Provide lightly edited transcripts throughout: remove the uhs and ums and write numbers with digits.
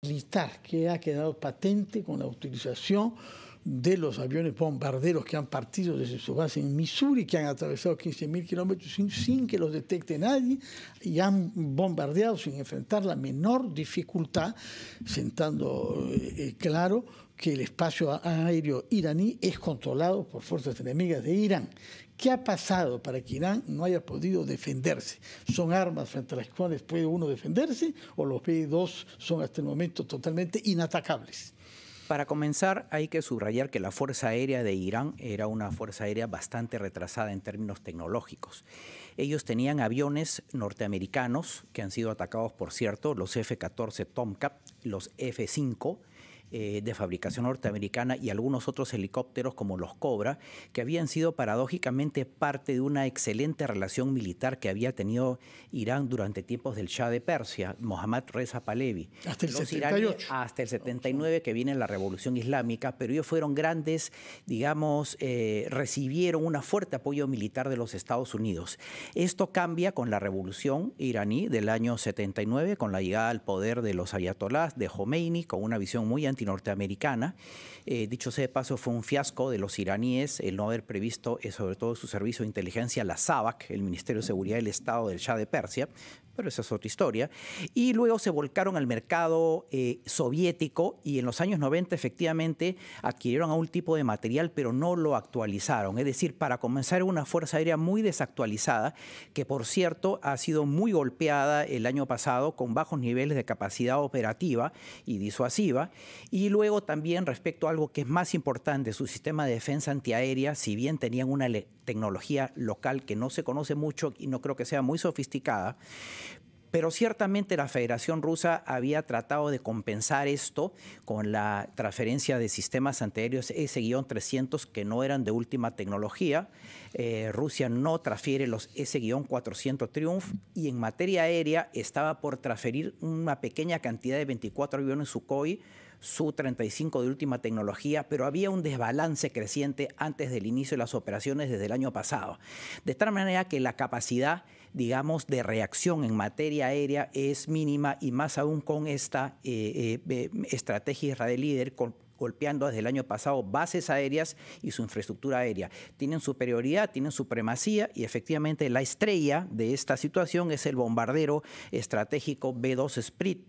militar que ha quedado patente con la utilización de los aviones bombarderos que han partido desde su base en Missouri, que han atravesado 15.000 kilómetros sin que los detecte nadie, y han bombardeado sin enfrentar la menor dificultad, sentando claro que el espacio aéreo iraní es controlado por fuerzas enemigas de Irán. ¿Qué ha pasado para que Irán no haya podido defenderse? ¿Son armas frente a las cuales puede uno defenderse o los B-2 son hasta el momento totalmente inatacables? Para comenzar, hay que subrayar que la Fuerza Aérea de Irán era una fuerza aérea bastante retrasada en términos tecnológicos. Ellos tenían aviones norteamericanos que han sido atacados, por cierto, los F-14 Tomcat, los F-5, de fabricación norteamericana y algunos otros helicópteros como los Cobra, que habían sido paradójicamente parte de una excelente relación militar que había tenido Irán durante tiempos del Shah de Persia, Mohammad Reza Pahlavi. Hasta el los 78. Iraníes, hasta el 79, que viene la Revolución Islámica, pero ellos fueron grandes, digamos, recibieron un fuerte apoyo militar de los Estados Unidos. Esto cambia con la Revolución iraní del año 79, con la llegada al poder de los ayatolás, de Khomeini, con una visión muy norteamericana. Dicho sea de paso, fue un fiasco de los iraníes el no haber previsto, sobre todo su servicio de inteligencia, la SAVAK, el Ministerio de Seguridad del Estado del Shah de Persia, pero esa es otra historia. Y luego se volcaron al mercado soviético y en los años 90 efectivamente adquirieron algún tipo de material, pero no lo actualizaron. Es decir, para comenzar, una fuerza aérea muy desactualizada, que por cierto ha sido muy golpeada el año pasado con bajos niveles de capacidad operativa y disuasiva. Y luego también respecto a algo que es más importante, su sistema de defensa antiaérea, si bien tenían una tecnología local que no se conoce mucho y no creo que sea muy sofisticada, pero ciertamente la Federación Rusa había tratado de compensar esto con la transferencia de sistemas antiaéreos S-300 que no eran de última tecnología. Rusia no transfiere los S-400 Triumph y en materia aérea estaba por transferir una pequeña cantidad de 24 aviones Sukhoi Su-35 de última tecnología, pero había un desbalance creciente antes del inicio de las operaciones desde el año pasado. De tal manera que la capacidad, digamos, de reacción en materia aérea es mínima y más aún con esta estrategia israelí de golpeando desde el año pasado bases aéreas y su infraestructura aérea. Tienen superioridad, tienen supremacía y efectivamente la estrella de esta situación es el bombardero estratégico B-2 Spirit,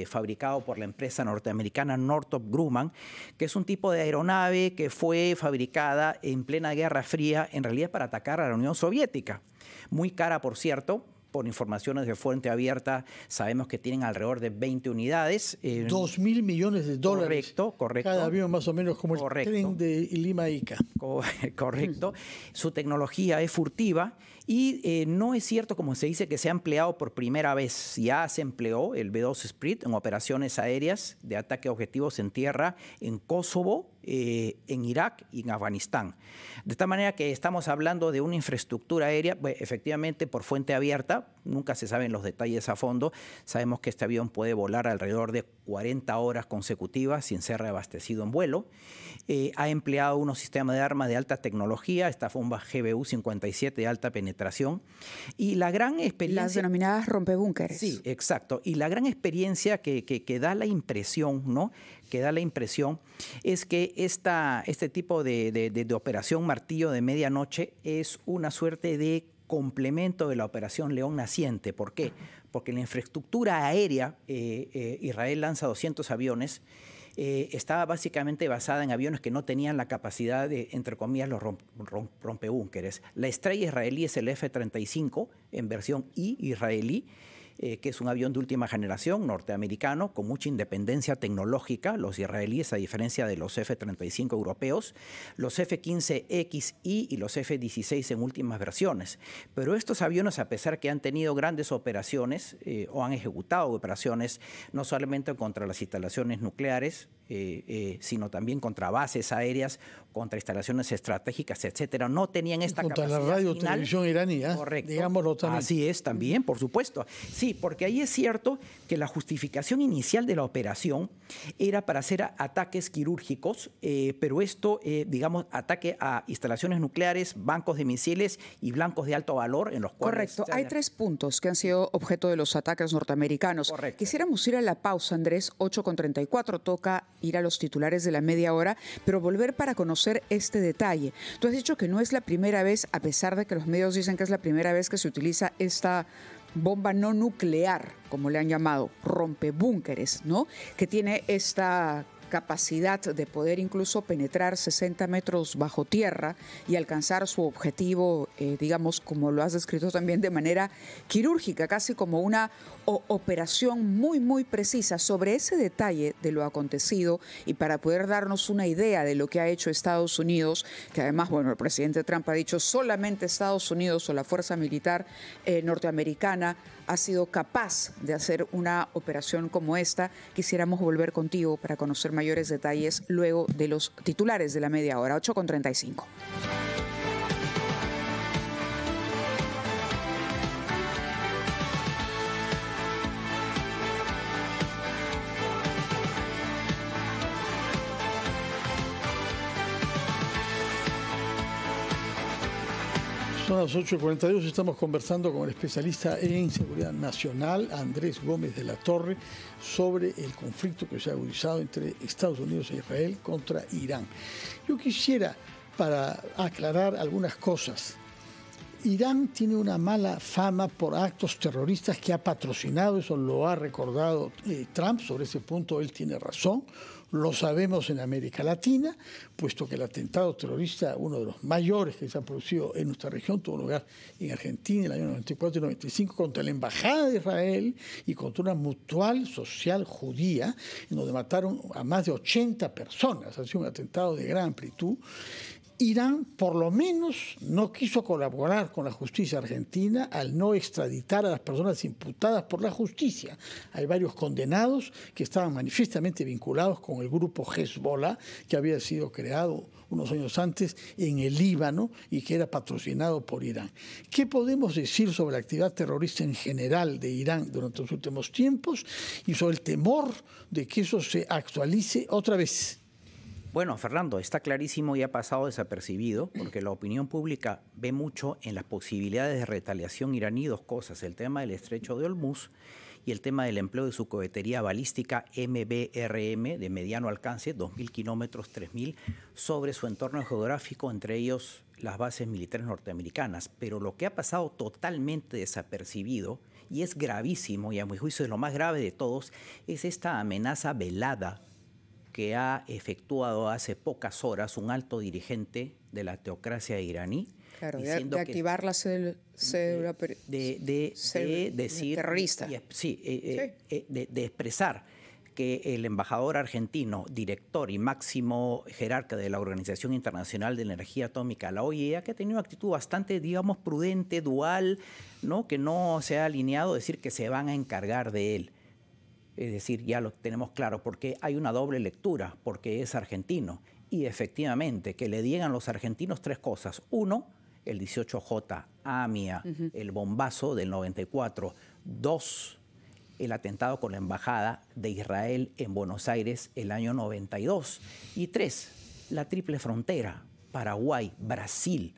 fabricado por la empresa norteamericana Northrop Grumman, que es un tipo de aeronave que fue fabricada en plena Guerra Fría, en realidad para atacar a la Unión Soviética. Muy cara, por cierto. Por informaciones de fuente abierta, sabemos que tienen alrededor de 20 unidades. 2.000 millones de dólares. Correcto. Cada avión más o menos como el tren de Lima a Ica. Correcto. Su tecnología es furtiva y no es cierto, como se dice, que se ha empleado por primera vez. Ya se empleó el B-2 Spirit en operaciones aéreas de ataque a objetivos en tierra en Kosovo, en Irak y en Afganistán. De tal manera que estamos hablando de una infraestructura aérea, pues, efectivamente por fuente abierta, nunca se saben los detalles a fondo. Sabemos que este avión puede volar alrededor de 40 horas consecutivas sin ser reabastecido en vuelo. Ha empleado unos sistemas de armas de alta tecnología, esta bomba GBU-57 de alta penetración. Y la gran experiencia... Las denominadas rompebúnkeres. Sí, exacto. Y la gran experiencia que da la impresión, ¿no?, que da la impresión es que este tipo de operación Martillo de Medianoche es una suerte de complemento de la operación León Naciente. ¿Por qué? Porque la infraestructura aérea, Israel lanza 200 aviones, estaba básicamente basada en aviones que no tenían la capacidad de, entre comillas, los rompebúnkeres. La estrella israelí es el F-35 en versión I israelí, que es un avión de última generación norteamericano con mucha independencia tecnológica, los israelíes, a diferencia de los F-35 europeos, los F-15XI y los F-16 en últimas versiones. Pero estos aviones, a pesar que han tenido grandes operaciones o han ejecutado operaciones no solamente contra las instalaciones nucleares, sino también contra bases aéreas, contra instalaciones estratégicas, etcétera, no tenían esta contra capacidad la radio final. televisión iraní, Correcto. Digámoslo también. Así es, también, por supuesto. Sí, porque ahí es cierto que la justificación inicial de la operación era para hacer ataques quirúrgicos, pero esto, digamos, ataque a instalaciones nucleares, bancos de misiles y blancos de alto valor en los cuales... Correcto. Hay 3 puntos que han sido objeto de los ataques norteamericanos. Correcto. Quisiéramos ir a la pausa, Andrés, 8:34. Toca ir a los titulares de la media hora, pero volver para conocer este detalle. Tú has dicho que no es la primera vez, a pesar de que los medios dicen que es la primera vez que se utiliza esta bomba no nuclear, como le han llamado, rompebúnkeres, ¿no? Que tiene esta capacidad de poder incluso penetrar 60 metros bajo tierra y alcanzar su objetivo, digamos, como lo has descrito también, de manera quirúrgica, casi como una operación muy, muy precisa. Sobre ese detalle de lo acontecido y para poder darnos una idea de lo que ha hecho Estados Unidos, que además, bueno, el presidente Trump ha dicho solamente Estados Unidos o la fuerza militar norteamericana ha sido capaz de hacer una operación como esta. Quisiéramos volver contigo para conocer mayores detalles luego de los titulares de la media hora. 8:35. Son las 8:42, estamos conversando con el especialista en seguridad nacional, Andrés Gómez de la Torre, sobre el conflicto que se ha agudizado entre Estados Unidos e Israel contra Irán. Yo quisiera, para aclarar algunas cosas, Irán tiene una mala fama por actos terroristas que ha patrocinado, eso lo ha recordado Trump, sobre ese punto él tiene razón. Lo sabemos en América Latina, puesto que el atentado terrorista, uno de los mayores que se ha producido en nuestra región, tuvo lugar en Argentina en el año 94 y 95 contra la Embajada de Israel y contra una mutual social judía, en donde mataron a más de 80 personas. Ha sido un atentado de gran amplitud. Irán, por lo menos, no quiso colaborar con la justicia argentina al no extraditar a las personas imputadas por la justicia. Hay varios condenados que estaban manifiestamente vinculados con el grupo Hezbollah, que había sido creado unos años antes en el Líbano y que era patrocinado por Irán. ¿Qué podemos decir sobre la actividad terrorista en general de Irán durante los últimos tiempos y sobre el temor de que eso se actualice otra vez? Bueno, Fernando, está clarísimo y ha pasado desapercibido porque la opinión pública ve mucho en las posibilidades de retaliación iraní dos cosas: el tema del estrecho de Hormuz y el tema del empleo de su cohetería balística MBRM de mediano alcance, 2.000 kilómetros, 3.000, sobre su entorno geográfico, entre ellos las bases militares norteamericanas. Pero lo que ha pasado totalmente desapercibido, y es gravísimo, y a mi juicio es lo más grave de todos, es esta amenaza velada que ha efectuado hace pocas horas un alto dirigente de la teocracia iraní. Claro, de activar la cédula terrorista. De expresar que el embajador argentino, director y máximo jerarca de la Organización Internacional de Energía Atómica, la OIEA, que ha tenido una actitud bastante, digamos, prudente, dual, ¿no? Que no se ha alineado a decir que se van a encargar de él. Es decir, ya lo tenemos claro, porque hay una doble lectura, porque es argentino. Y efectivamente, que le digan los argentinos tres cosas. Uno, el 18J, AMIA, el bombazo del 94. Dos, el atentado con la Embajada de Israel en Buenos Aires el año 92. Y tres, la triple frontera, Paraguay, Brasil,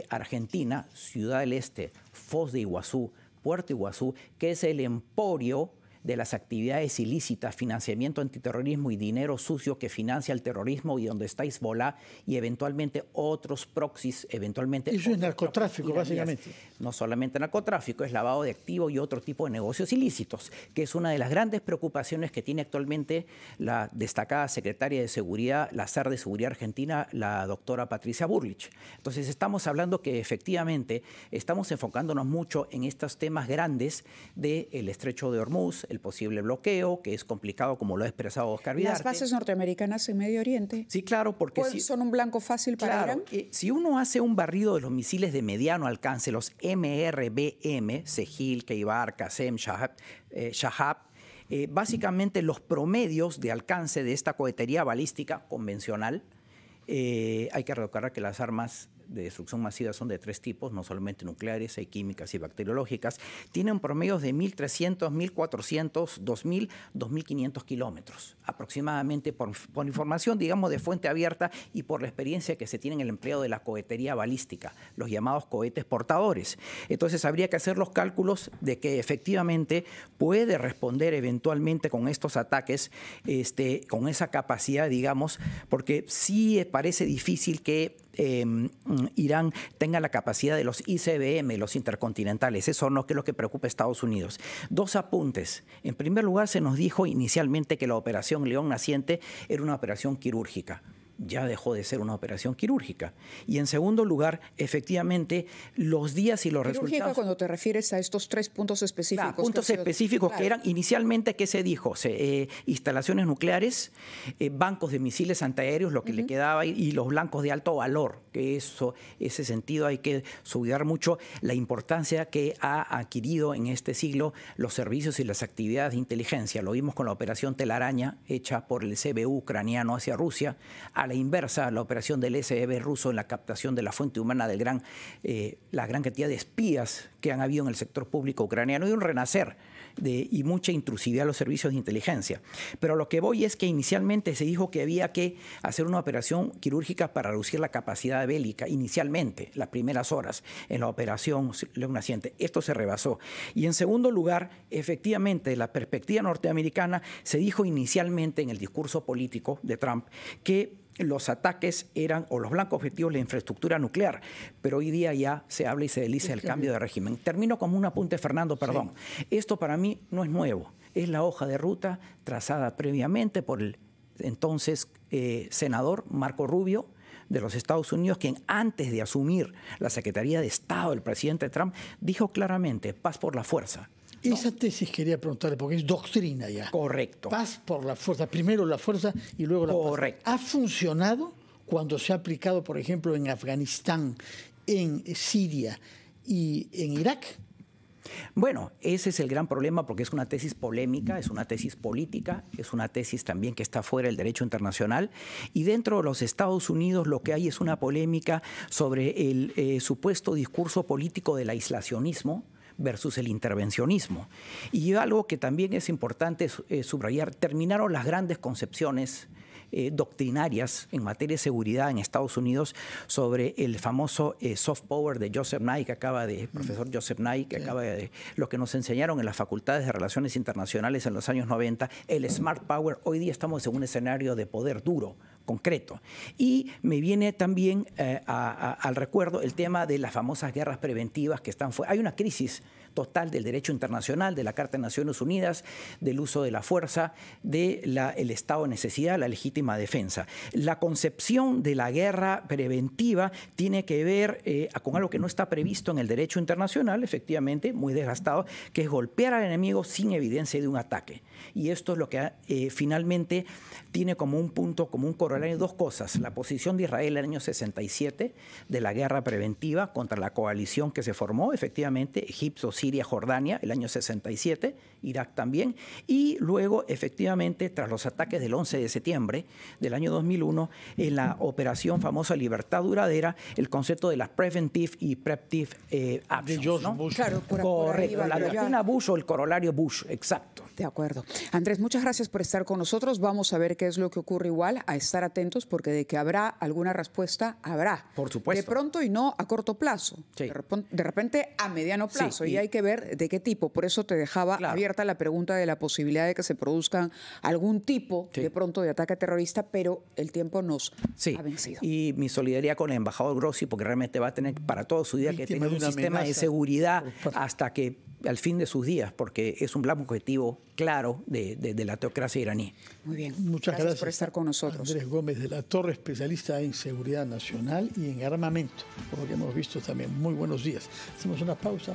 Argentina, Ciudad del Este, Foz de Iguazú, Puerto Iguazú, que es el emporio de las actividades ilícitas, financiamiento antiterrorismo y dinero sucio que financia el terrorismo, y donde está Hezbollah y eventualmente otros proxies, eventualmente... Eso es narcotráfico, básicamente. No solamente narcotráfico, es lavado de activos y otro tipo de negocios ilícitos, que es una de las grandes preocupaciones que tiene actualmente la destacada secretaria de Seguridad, la SER de Seguridad Argentina, la doctora Patricia Burlich. Entonces estamos hablando que efectivamente estamos enfocándonos mucho en estos temas grandes del estrecho de Hormuz, el posible bloqueo, que es complicado, como lo ha expresado Oscar Vidarte. ¿Las bases norteamericanas en Medio Oriente? Sí, claro, porque... ¿Son un blanco fácil para Irán? Si uno hace un barrido de los misiles de mediano alcance, los MRBM, Sejil, Keibar, Qasem, Shahab, básicamente los promedios de alcance de esta cohetería balística convencional, hay que recordar que las armas de destrucción masiva son de 3 tipos, no solamente nucleares, hay químicas y bacteriológicas, tienen promedios de 1.300, 1.400, 2.000, 2.500 kilómetros, aproximadamente por información, digamos, de fuente abierta y por la experiencia que se tiene en el empleo de la cohetería balística, los llamados cohetes portadores. Entonces habría que hacer los cálculos de que efectivamente puede responder eventualmente con estos ataques, con esa capacidad, digamos, porque sí parece difícil que Irán tenga la capacidad de los ICBM, los intercontinentales. Eso no es lo que preocupa a Estados Unidos. 2 apuntes. En primer lugar, se nos dijo inicialmente que la operación León Naciente era una operación quirúrgica. Ya dejó de ser una operación quirúrgica. Y en segundo lugar, efectivamente, los días y los resultados... Cuando te refieres a estos 3 puntos específicos. Claro, puntos específicos que eran inicialmente, ¿qué se dijo? Instalaciones nucleares, bancos de misiles antiaéreos, lo que le quedaba, y los blancos de alto valor, que ese sentido hay que subrayar mucho la importancia que ha adquirido en este siglo los servicios y las actividades de inteligencia. Lo vimos con la operación Telaraña, hecha por el CBU ucraniano hacia Rusia, a la inversa, la operación del SDB ruso en la captación de la fuente humana la gran cantidad de espías que han habido en el sector público ucraniano, y un renacer y mucha intrusividad a los servicios de inteligencia. Pero lo que voy es que inicialmente se dijo que había que hacer una operación quirúrgica para reducir la capacidad bélica, inicialmente, las primeras horas en la operación León Naciente. Esto se rebasó. Y en segundo lugar, efectivamente, de la perspectiva norteamericana, se dijo inicialmente en el discurso político de Trump que los ataques eran, o los blancos objetivos, la infraestructura nuclear, pero hoy día ya se habla y se dice el cambio de régimen. Termino como un apunte, Fernando, perdón. Sí. Esto para mí no es nuevo, es la hoja de ruta trazada previamente por el entonces senador Marco Rubio de los Estados Unidos, quien antes de asumir la Secretaría de Estado del presidente Trump dijo claramente: paz por la fuerza. Esa tesis quería preguntarle, porque es doctrina ya. Correcto. Paz por la fuerza, primero la fuerza y luego la Correcto. paz. ¿Ha funcionado cuando se ha aplicado, por ejemplo, en Afganistán, en Siria y en Irak? Bueno, ese es el gran problema, porque es una tesis polémica, es una tesis política, es una tesis también que está fuera del derecho internacional, y dentro de los Estados Unidos lo que hay es una polémica sobre el supuesto discurso político del aislacionismo versus el intervencionismo. Y algo que también es importante subrayar: terminaron las grandes concepciones doctrinarias en materia de seguridad en Estados Unidos sobre el famoso soft power de Joseph Nye, profesor Joseph Nye, que acaba de lo que nos enseñaron en las facultades de Relaciones Internacionales en los años 90, el smart power. Hoy día estamos en un escenario de poder duro, concreto. Y me viene también al recuerdo el tema de las famosas guerras preventivas que están fuera. Hay una crisis total del derecho internacional, de la Carta de Naciones Unidas, del uso de la fuerza, del estado de necesidad, la legítima defensa. La concepción de la guerra preventiva tiene que ver con algo que no está previsto en el derecho internacional, efectivamente, muy desgastado, que es golpear al enemigo sin evidencia de un ataque. Y esto es lo que finalmente tiene como un punto, como un corolario, 2 cosas: la posición de Israel en el año 67 de la guerra preventiva contra la coalición que se formó, efectivamente, Egipto, Siria, Jordania, el año 67, Irak también, y luego, efectivamente, tras los ataques del 11 de septiembre del año 2001, en la operación famosa Libertad Duradera, el concepto de las preventive y preptive actions, de George ¿no? Bush. Claro, correcto, la doctrina Bush o el corolario Bush, exacto. De acuerdo. Andrés, muchas gracias por estar con nosotros. Vamos a ver qué es lo que ocurre, igual, a estar atentos, porque de que habrá alguna respuesta, habrá. Por supuesto. De pronto y no a corto plazo. Sí. De repente a mediano plazo. Sí, y hay que ver de qué tipo. Por eso te dejaba abierta la pregunta de la posibilidad de que se produzcan algún tipo de pronto de ataque terrorista, pero el tiempo nos ha vencido. Y mi solidaridad con el embajador Grossi, porque realmente va a tener para toda su vida que tener un sistema de seguridad hasta que al fin de sus días, porque es un blanco objetivo claro de la teocracia iraní. Muy bien. Muchas gracias por estar con nosotros. Andrés Gómez de la Torre, especialista en seguridad nacional y en armamento, por lo que hemos visto también. Muy buenos días. Hacemos una pausa.